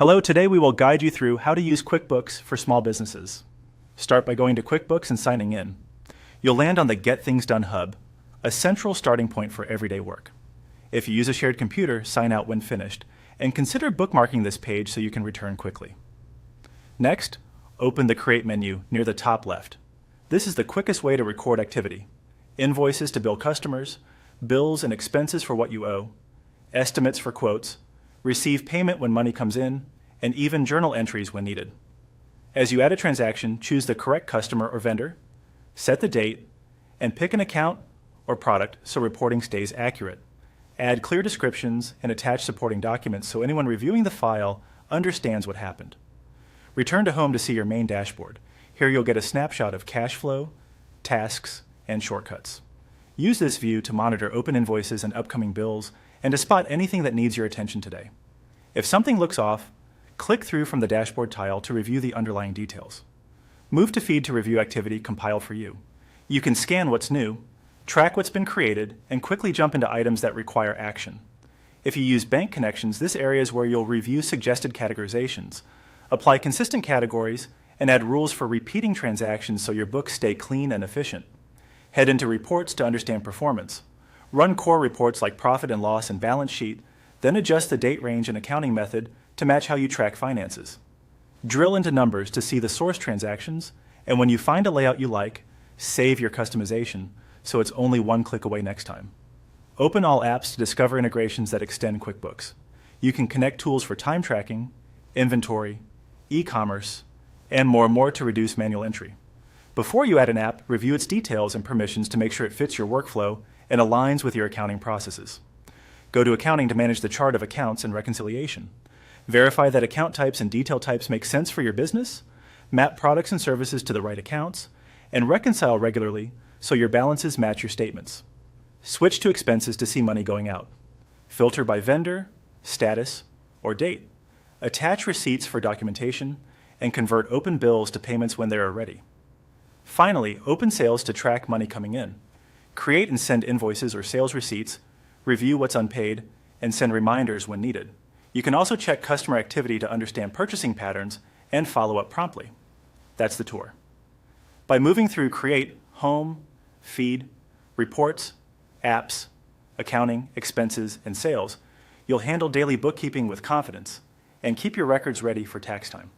Hello, today we will guide you through how to use QuickBooks for small businesses. Start by going to QuickBooks and signing in. You'll land on the Get Things Done hub, a central starting point for everyday work. If you use a shared computer, sign out when finished, and consider bookmarking this page so you can return quickly. Next, open the Create menu near the top left. This is the quickest way to record activity: invoices to bill customers, bills and expenses for what you owe, estimates for quotes, receive payment when money comes in, and even journal entries when needed. As you add a transaction, choose the correct customer or vendor, set the date, and pick an account or product so reporting stays accurate. Add clear descriptions and attach supporting documents so anyone reviewing the file understands what happened. Return to home to see your main dashboard. Here you'll get a snapshot of cash flow, tasks, and shortcuts. Use this view to monitor open invoices and upcoming bills and to spot anything that needs your attention today. If something looks off, click through from the dashboard tile to review the underlying details. Move to Feed to review activity compiled for you. You can scan what's new, track what's been created, and quickly jump into items that require action. If you use bank connections, this area is where you'll review suggested categorizations, apply consistent categories, and add rules for repeating transactions so your books stay clean and efficient. Head into Reports to understand performance. Run core reports like profit and loss and balance sheet, then adjust the date range and accounting method to match how you track finances. Drill into numbers to see the source transactions, and when you find a layout you like, save your customization so it's only one click away next time. Open all apps to discover integrations that extend QuickBooks. You can connect tools for time tracking, inventory, e-commerce, and more to reduce manual entry. Before you add an app, review its details and permissions to make sure it fits your workflow and aligns with your accounting processes. Go to Accounting to manage the chart of accounts and reconciliation. Verify that account types and detail types make sense for your business, map products and services to the right accounts, and reconcile regularly so your balances match your statements. Switch to expenses to see money going out. Filter by vendor, status, or date. Attach receipts for documentation, and convert open bills to payments when they are ready. Finally, open sales to track money coming in. Create and send invoices or sales receipts, review what's unpaid, and send reminders when needed. You can also check customer activity to understand purchasing patterns and follow up promptly. That's the tour. By moving through Create, Home, Feed, Reports, Apps, Accounting, Expenses, and Sales, you'll handle daily bookkeeping with confidence and keep your records ready for tax time.